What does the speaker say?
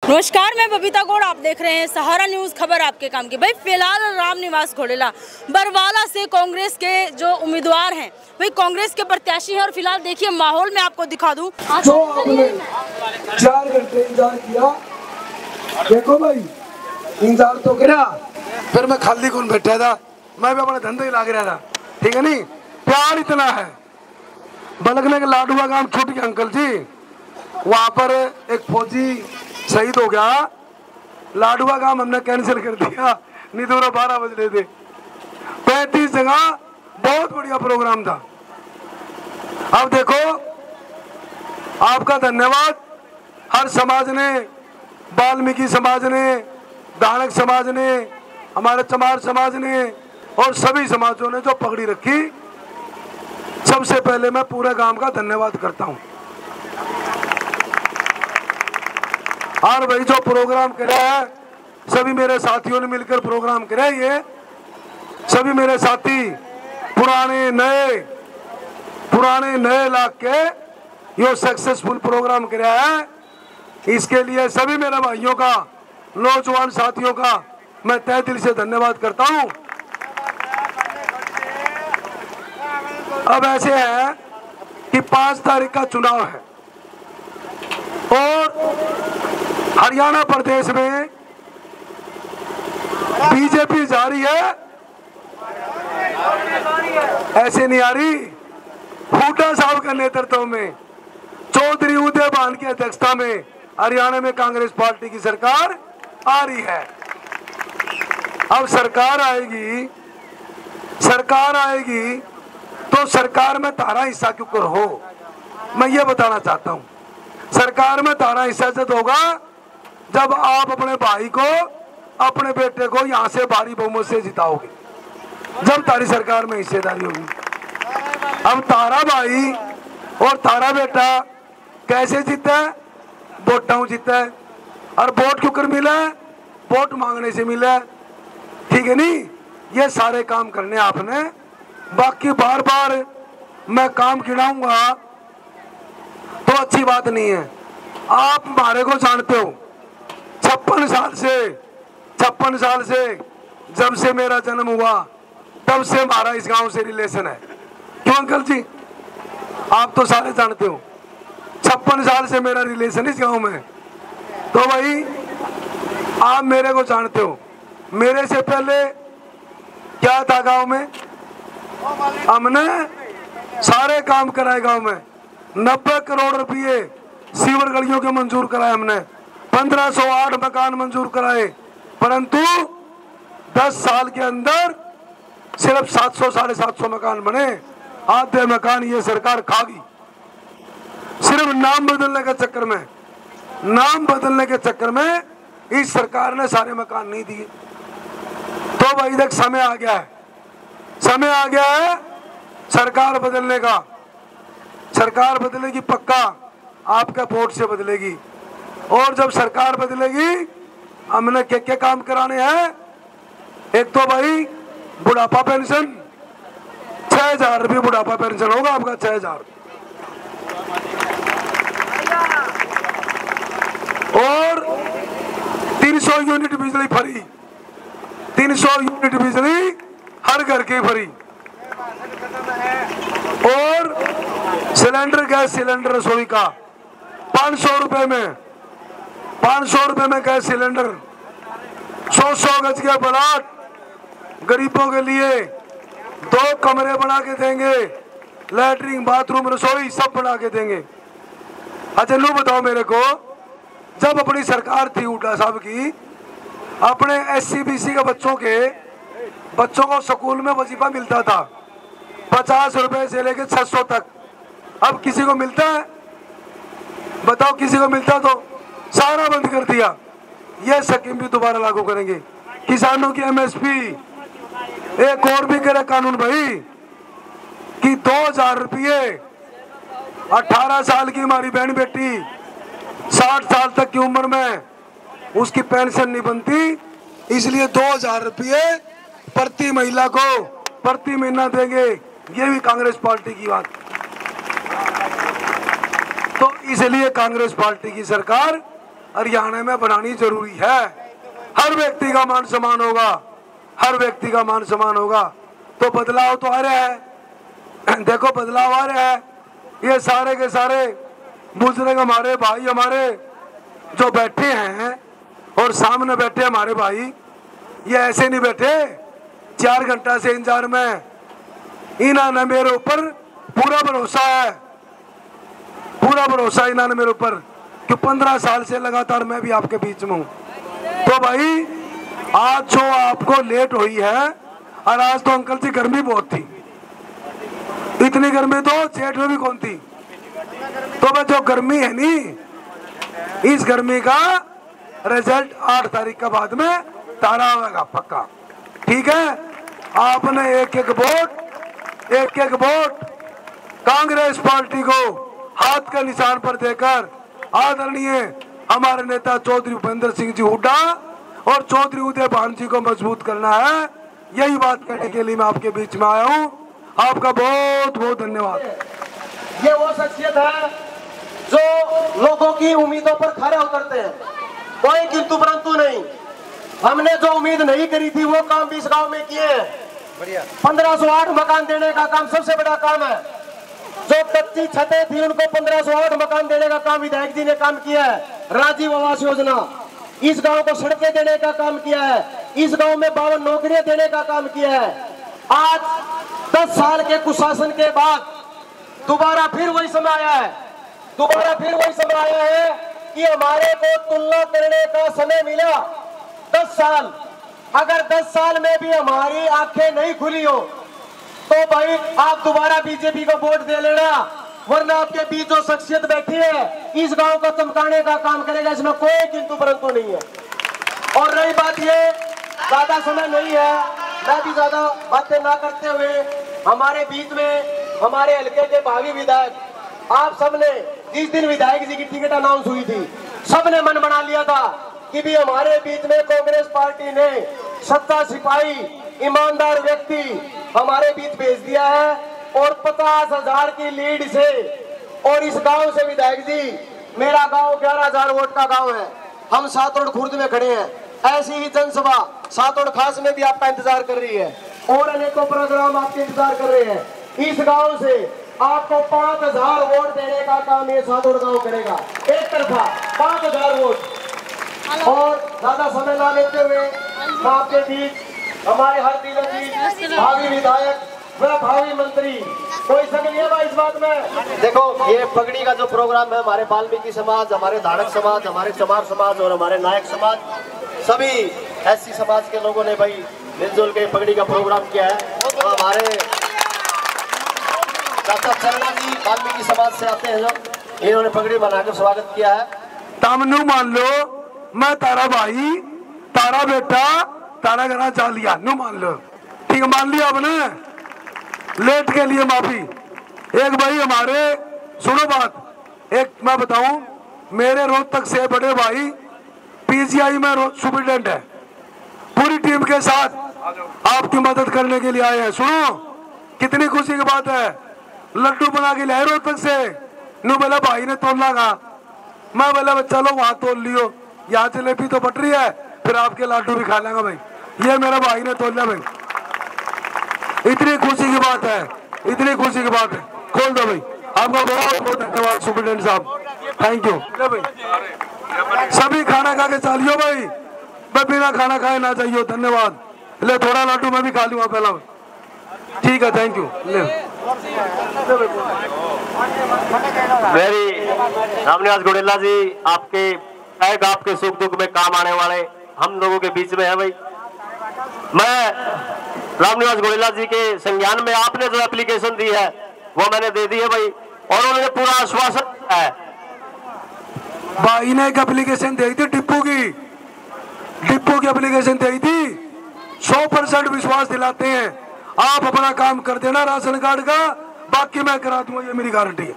नमस्कार, मैं बबीता गौड़, आप देख रहे हैं सहारा न्यूज़। खबर आपके काम की। भाई फिलहाल रामनिवास घोडेला बरवाला से कांग्रेस के जो उम्मीदवार हैं, भाई कांग्रेस के प्रत्याशी हैं। और फिलहाल देखिए माहौल में आपको दिखा दूं। जो आपने 4 घंटे इंतजार किया, देखो भाई इंतजार तो करा, फिर मैं खाली कौन बैठा था, मैं भी अपना धंधा ही लाग रहा था। ठीक है नहीं, प्यार इतना है। बलगने के लाडुआ गांव छूट गया अंकल जी, वहां पर एक फौजी शहीद हो गया। लाडुआ गांव हमने कैंसिल कर दिया, नहीं तो 12 बज रहे थे। 35 जगह बहुत बढ़िया प्रोग्राम था। अब देखो, आपका धन्यवाद हर समाज ने, वाल्मीकि समाज ने, दानक समाज ने, हमारे चमार समाज ने और सभी समाजों ने जो पगड़ी रखी, सबसे पहले मैं पूरे गांव का धन्यवाद करता हूं। और भाई जो प्रोग्राम करा है, सभी मेरे साथियों ने मिलकर प्रोग्राम करा है। ये सभी मेरे साथी पुराने नए लाख के ये सक्सेसफुल प्रोग्राम करा है। इसके लिए सभी मेरे भाइयों का, नौजवान साथियों का मैं तहे दिल से धन्यवाद करता हूं। अब ऐसे है कि 5 तारीख का चुनाव है और हरियाणा प्रदेश में बीजेपी जा रही है, ऐसे नहीं आ रही। हुड्डा साहब के नेतृत्व में, चौधरी उदय भान की अध्यक्षता में हरियाणा में कांग्रेस पार्टी की सरकार आ रही है। अब सरकार आएगी तो सरकार में तारा हिस्सा क्यों कर हो, मैं ये बताना चाहता हूं। सरकार में तारा हिस्सा जब होगा जब आप अपने भाई को, अपने बेटे को यहां से भारी बहुमत से जिताओगे, जब तारी सरकार में हिस्सेदारी होगी। अब तारा भाई और तारा बेटा कैसे जीता है? वोटां जीता है। और वोट क्यों कर मिला है? वोट मांगने से मिला है। ठीक है नहीं, ये सारे काम करने आपने। बाकी बार बार मैं काम गिनाऊंगा तो अच्छी बात नहीं है। आप हमारे को जानते हो, 56 साल से जब से मेरा जन्म हुआ तब से हमारा इस गांव से रिलेशन है। क्यों अंकल जी? आप तो सारे जानते हो, 56 साल से मेरा रिलेशन इस गांव में। तो भाई आप मेरे को जानते हो। मेरे से पहले क्या था गांव में? हमने सारे काम कराए गांव में। 90 करोड़ रुपये सीवर गलियों के मंजूर कराए हमने। 1508 मकान मंजूर कराए, परंतु 10 साल के अंदर सिर्फ 700 साढ़े 700 मकान बने। आधे मकान ये सरकार खा गई, सिर्फ नाम बदलने के चक्कर में इस सरकार ने सारे मकान नहीं दिए। तो भाई देख, समय आ गया है सरकार बदलने का। सरकार बदलेगी पक्का, आपका वोट से बदलेगी। और जब सरकार बदलेगी, हमने क्या काम कराने हैं? एक तो भाई बुढ़ापा पेंशन 6000 रुपये बुढ़ापा पेंशन होगा आपका, 6000। और 300 यूनिट बिजली फ्री, 300 यूनिट बिजली हर घर की फ्री। और सिलेंडर, गैस सिलेंडर रसोई का 500 रुपए में, 500 रुपए में गैस सिलेंडर। 100 गज के प्लाट गरीबों के लिए 2 कमरे बना के देंगे, लैट्रिन बाथरूम रसोई सब बना के देंगे। अच्छा लो बताओ मेरे को, जब अपनी सरकार थी हुड्डा साहब की, अपने SC BC के बच्चों को स्कूल में वजीफा मिलता था 50 रुपए से लेके 600 तक। अब किसी को मिलता है? बताओ, किसी को मिलता? तो सारा बंद कर दिया। ये स्कीम भी दोबारा लागू करेंगे। किसानों की MSP, एक और भी करे कानून भाई कि 2000 रुपये 18 साल की हमारी बहन बेटी 60 साल तक की उम्र में उसकी पेंशन नहीं बनती, इसलिए 2000 रुपये प्रति महिला को प्रति महीना देंगे। ये भी कांग्रेस पार्टी की बात। तो इसलिए कांग्रेस पार्टी की सरकार हरियाणा में बनानी जरूरी है। हर व्यक्ति का मान सम्मान होगा, हर व्यक्ति का मान सम्मान होगा। तो बदलाव तो आ रहा है, देखो बदलाव आ रहा है। ये सारे के सारे बुजुर्ग हमारे भाई, हमारे जो बैठे हैं और सामने बैठे हमारे भाई, ये ऐसे नहीं बैठे 4 घंटा से इंतजार में। इन्होंने मेरे ऊपर पूरा भरोसा है, पूरा भरोसा इन्होंने मेरे ऊपर कि 15 साल से लगातार मैं भी आपके बीच में हूँ। तो भाई आज जो आपको लेट हुई है, और आज तो अंकल जी गर्मी बहुत थी, इतनी गर्मी तो जेठ में भी कौन थी। तो भाई जो गर्मी है नी, इस गर्मी का रिजल्ट 8 तारीख के बाद में तारा होगा पक्का, ठीक है। आपने एक एक वोट कांग्रेस पार्टी को हाथ के निशान पर देकर आदरणीय हमारे नेता चौधरी भूपेंद्र सिंह जी हुड्डा और चौधरी उदय भान जी को मजबूत करना है। यही बात कहने के लिए मैं आपके बीच में आया हूँ। आपका बहुत बहुत धन्यवाद। ये वो शख्सियत है जो लोगों की उम्मीदों पर खरे उतरते हैं, कोई किंतु परंतु नहीं। हमने जो उम्मीद नहीं करी थी वो काम भी इस गांव में किए हैं। 1508 मकान देने का काम सबसे बड़ा काम है। जो कच्ची छतें थी उनको 1508 मकान देने का काम विधायक जी ने काम किया है। राजीव आवास योजना, इस गांव को सड़कें देने का काम किया है। इस गांव में 52 नौकरियां देने का काम किया है। आज 10 साल के कुशासन के बाद दोबारा फिर वही समय आया है, दोबारा फिर वही समय आया है कि हमारे को तुलना करने का समय मिला। 10 साल, अगर 10 साल में भी हमारी आंखें नहीं खुली हो तो भाई आप दोबारा बीजेपी को वोट दे लेना, वरना आपके बीच जो शख्सियत बैठी है इस गांव को चमकाने का काम करेगा, इसमें कोई किंतु परंतु नहीं है। और रही बात ये, ज्यादा समय नहीं है, मैं भी ज्यादा बातें ना करते हुए हमारे बीच में हमारे हल्के के भावी विधायक, आप सबने जिस दिन विधायक जी की टिकट अनाउंस हुई थी, सबने मन बना लिया था कि भी हमारे बीच में कांग्रेस पार्टी ने सच्चा सिपाही, ईमानदार व्यक्ति हमारे बीच भेज दिया है। और 50,000 की लीड से, और इस गांव से विधायक जी, मेरा गांव 11,000 वोट का गांव है, हम सातोड़ खुर्द में खड़े हैं। ऐसी ही जनसभा सातोड़ खास में भी आपका इंतजार कर रही है और अनेकों प्रोग्राम आपके इंतजार कर रहे हैं। इस गांव से आपको 5,000 वोट देने का काम ये सातोड़ गांव करेगा, एक तरफा 5,000 वोट। और ज्यादा समय ना लेते हुए मैं आपके बीच हमारे हर जिले की भावी विधायक व भावी मंत्री, कोई शक नहीं है भाई इस बात में। देखो ये पगड़ी का जो प्रोग्राम है, हमारे वाल्मीकि समाज, हमारे धाड़क समाज, हमारे चमार समाज और हमारे नायक समाज, सभी एससी समाज के लोगों ने भाई मिलजुल के पगड़ी का प्रोग्राम किया है। तो हमारे चाचा चरणा जी वाल्मीकि समाज से आते हैं, जो इन्होंने पगड़ी बनाकर स्वागत किया है। तमनु मान लो मैं तारा भाई, तारा बेटा, तारा घरा चाल लिया, नु मान लो, ठीक है, मान लिया आपने। लेट के लिए माफी। एक भाई हमारे, सुनो बात, एक मैं बताऊं, मेरे रोहतक से बड़े भाई पीजीआई में सुपरिटेंडेंट है, पूरी टीम के साथ आपकी मदद करने के लिए आए हैं। सुनो कितनी खुशी की बात है, लड्डू बना के लाए रोहतक से। नु बोला भाई ने तोड़ना कहा, मैं बोला चलो वहां तोड़ लियो, यहाँ जलेबी तो बट रही है, फिर आपके लड्डू भी खा लेंगे भाई। ये मेरा भाई ने तोड़ लिया भाई, इतनी खुशी की बात है, इतनी खुशी की बात है। खोल दो भाई, आपका बहुत बहुत धन्यवाद सुपरिटेंडेंट साहब, थैंक यू भाई। सभी खाना खा के चालियो भाई, मैं बिना खाना खाए ना चाहिए, धन्यवाद। ले थोड़ा लड्डू मैं भी खा लूंगा पहला, ठीक है, थैंक यू। ले मेरी रामनिवास घोड़ेला जी, आपके सुख दुख में काम आने वाले हम लोगों के बीच में है भाई। मैं रामनिवास घोड़ेला जी के संज्ञान में आपने जो एप्लीकेशन दी है वो मैंने दे दी है भाई, और उन्होंने पूरा आश्वासन दिया है। भाई ने एक एप्लीकेशन दी थी डिपो की एप्लीकेशन दी थी। 100% विश्वास दिलाते हैं, आप अपना काम कर देना राशन कार्ड का, बाकी मैं करा दूंगा, ये मेरी गारंटी है।